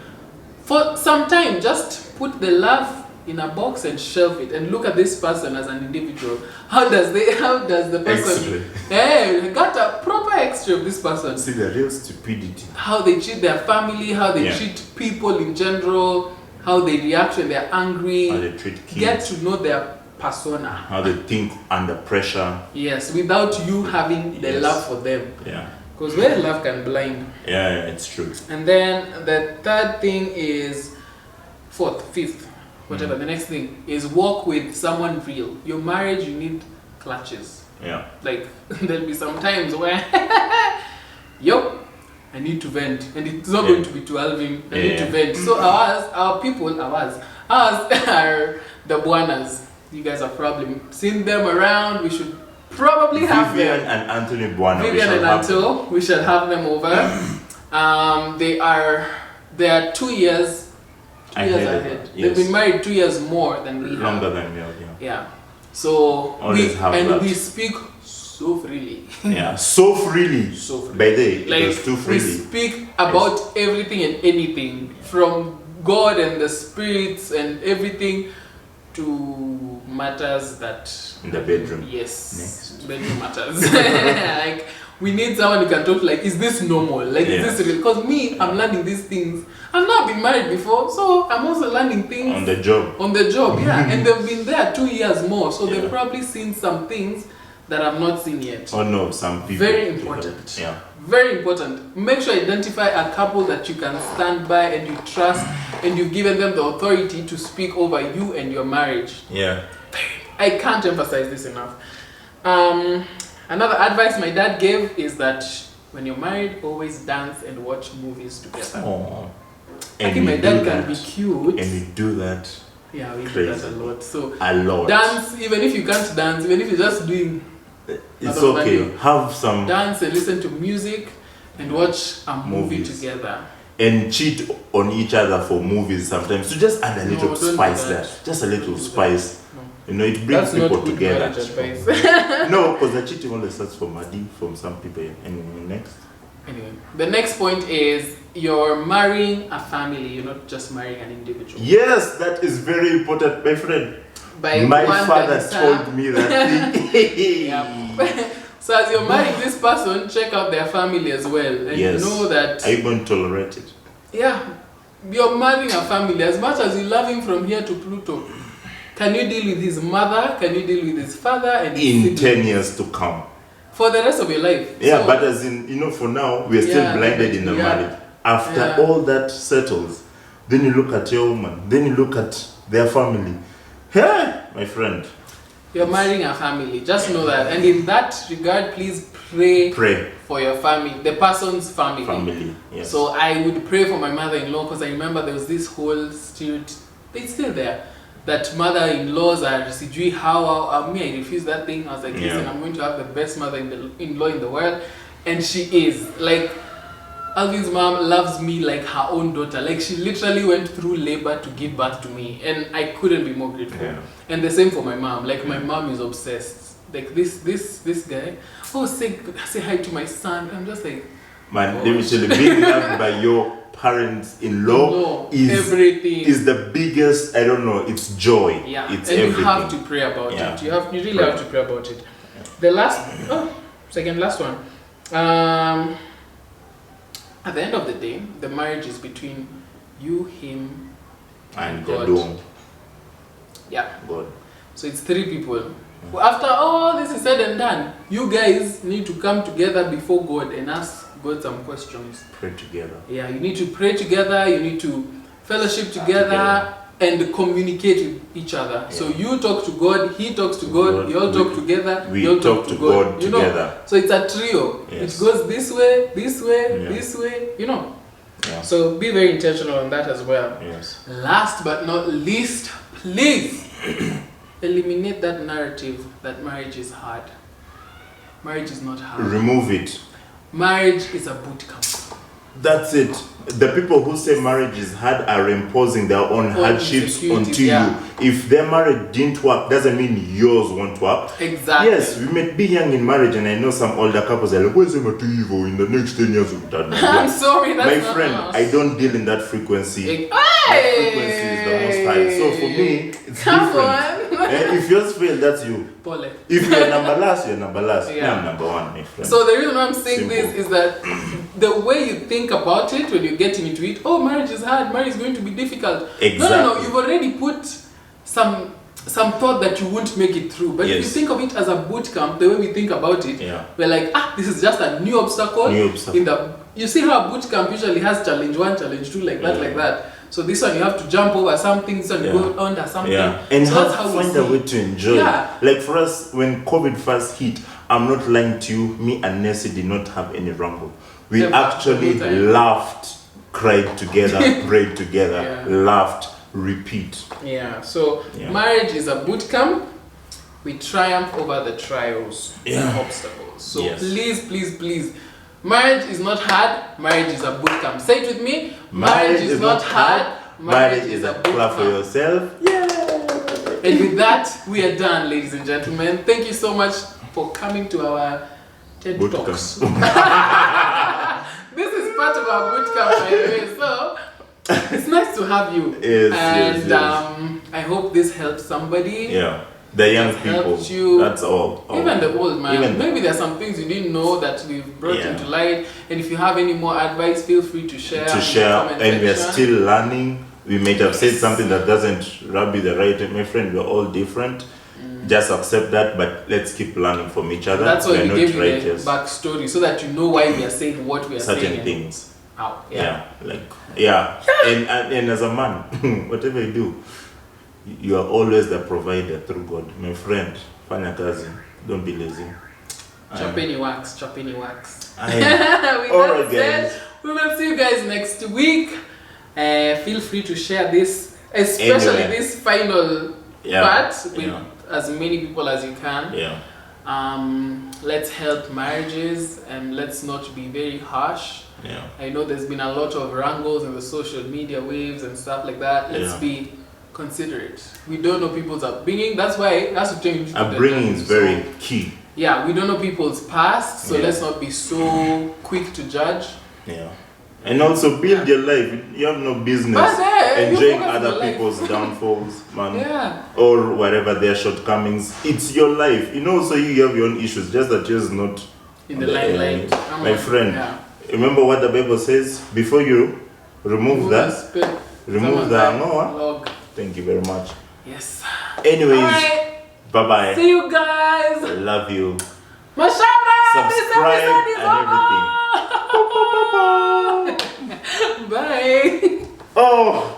for some time, just put the love in a box and shelf it, and look at this person as an individual. How does the person got a proper extra of this person? See the real stupidity. How they treat their family, how they treat people in general, how they react when they're angry. How they treat kids. Get to know their persona. How they think under pressure. Yes, without you having the love for them. Yeah. Because where love can blind. Yeah, it's true. And then the third thing is fifth, whatever, the next thing is walk with someone real. Your marriage, you need clutches. Yeah. Like, there'll be some times where, I need to vent. And it's not going to be 12 I need to vent. So ours are the buanas. You guys have probably seen them around. We should probably have Vivian them. and Anthony Buana. Vivian and Anto, we should have them over. They are 2 years. 2 years ahead. Yes. They've been married 2 years more than we have. Longer than me, yeah. So we speak so freely. Yeah, so freely. By the like, it was too freely. We speak about everything and anything, from God and the spirits and everything to matters that in the bedroom. Yes. Next. Bedroom matters. Like, we need someone who can talk like, is this normal? Like, is this real? Because I'm learning these things. I've not been married before, so I'm also learning things. On the job, yeah. And they've been there 2 years more, so they've probably seen some things that I've not seen yet. Oh no, some people. Very important. Yeah. Very important. Make sure you identify a couple that you can stand by and you trust, and you've given them the authority to speak over you and your marriage. Yeah. I can't emphasize this enough. Another advice my dad gave is that when you're married, always dance and watch movies together. Oh. I think my dad can be cute. And we do that. Yeah, we do that a lot. So a lot. Dance, even if you can't dance, even if you're just doing, it's okay. Have some dance and listen to music and watch a movie together. And cheat on each other for movies sometimes. So just add a little spice there. Just a little spice. You know, it brings people together. No, because the cheating only starts from some people. Anyway, the next point is you're marrying a family. You're not just marrying an individual. Yes, that is very important, my friend. My father told me that thing. So as you're marrying this person, check out their family as well. And know that... Are you going to tolerate it? Yeah. You're marrying a family. As much as you love him from here to Pluto, can you deal with his mother? Can you deal with his father? And in 10 years to come. For the rest of your life. Yeah, so, but as in, for now, we're still blinded in the marriage. After all that settles, then you look at your woman, then you look at their family. Hey, my friend. You're marrying a family. Just know that. And in that regard, please pray for your family, the person's family. Yes. So I would pray for my mother-in-law, because I remember there was this whole stereotype. It's still there. That mother-in-laws are residue. I refuse that thing. I was like, listen, I'm going to have the best mother-in-law in the world. And she is. Like, Alvin's mom loves me like her own daughter. Like, she literally went through labor to give birth to me. And I couldn't be more grateful. Yeah. And the same for my mom. Like, my mom is obsessed. Like, this guy, say hi to my son. I'm just like, man, let me tell you, being loved by your parents-in-law is the biggest, I don't know, it's joy. Yeah, it's and everything. You have to pray about it. You really have to pray about it. The second last one. At the end of the day, the marriage is between you, him, and God. Yeah. God. So it's 3 people. Well, after all this is said and done, you guys need to come together before God and ask God some questions. Pray together. Yeah, you need to pray together. You need to fellowship together, and communicate with each other. Yeah. So you talk to God, he talks to God, you all talk together, we you all talk to God you together. know? So it's a trio. Yes. It goes this way, Yeah. this way, you know. Yeah. So be very intentional on that as well. Yes. Last but not least, please eliminate that narrative that marriage is hard. Marriage is not hard. Remove it. Marriage is a boot camp. That's it. The people who say marriage is hard are imposing their own hardships onto you. If their marriage didn't work, doesn't mean yours won't work. Exactly. Yes, we may be young in marriage, and I know some older couples are like, where's the evil in the next 10 years? I'm sorry, that's my not friend, us. I don't deal in that frequency. Hey! That frequency is the most high. So for me, it's Come different. on. If yours fail, that's you. Pole. If you're number last, you're number last. Yeah. I'm number one, my friend. So the reason why I'm saying Simple. this is that the way you think about it when you're getting into it, oh, marriage is hard, marriage is going to be difficult. Exactly. No, you've already put some thought that you won't make it through. But if you Yes. think of it as a boot camp, the way we think about it, we're like, this is just a new obstacle. You see how a boot camp usually has challenge 1, challenge 2, like that. So this one you have to jump over something, so you go under something. And so have that's how find we a way to enjoy. Yeah. Like for us, when COVID first hit, I'm not lying to you, me and Nessie did not have any rumble. We Never. actually No time. laughed, cried together, prayed together, laughed, repeat. Yeah, so marriage is a boot camp. We triumph over the trials and obstacles. So please, marriage is not hard, marriage is a boot camp. Say it with me. Marriage is not hard, marriage is a boot clap camp. for yourself. And with that, we are done, ladies and gentlemen. Thank you so much for coming to our TED Boot Talks. camp. This is part of our boot camp, by the way. So it's nice to have you. Yes. I hope this helps somebody. Yeah. The young people. You. That's all. Even the old man. Maybe there's some things you didn't know that we've brought into light. And if you have any more advice, feel free to share. And we are still learning. We may have said something that doesn't rub you the right way. My friend, we're all different. Just accept that, but let's keep learning from each other. That's why we gave you righteous. the backstory, so that you know why we are saying what we are saying. Certain things. How? And as a man, whatever you do, you are always the provider through God. My friend, fanya kazi. Don't be lazy. Chop any wax. All With right, that said, we will see you guys next week. Feel free to share this, especially this final part with as many people as you can. Let's help marriages and let's not be very harsh. I know there's been a lot of wrangles in the social media waves and stuff like that. Let's be considerate. We don't know people's upbringing. That's why the thing. Upbringing is very key. Yeah, we don't know people's past, so let's not be so quick to judge. And also build your life. You have no business enjoying other people's downfalls, man. Or whatever their shortcomings. It's your life. You know, so you have your own issues, just that yours is not in the limelight. My friend, remember what the Bible says? Before you remove the log. Thank you very much. Yes. Anyways, bye-bye. See you guys. I love you. Masharoout. Subscribe and everything. Bye. Oh.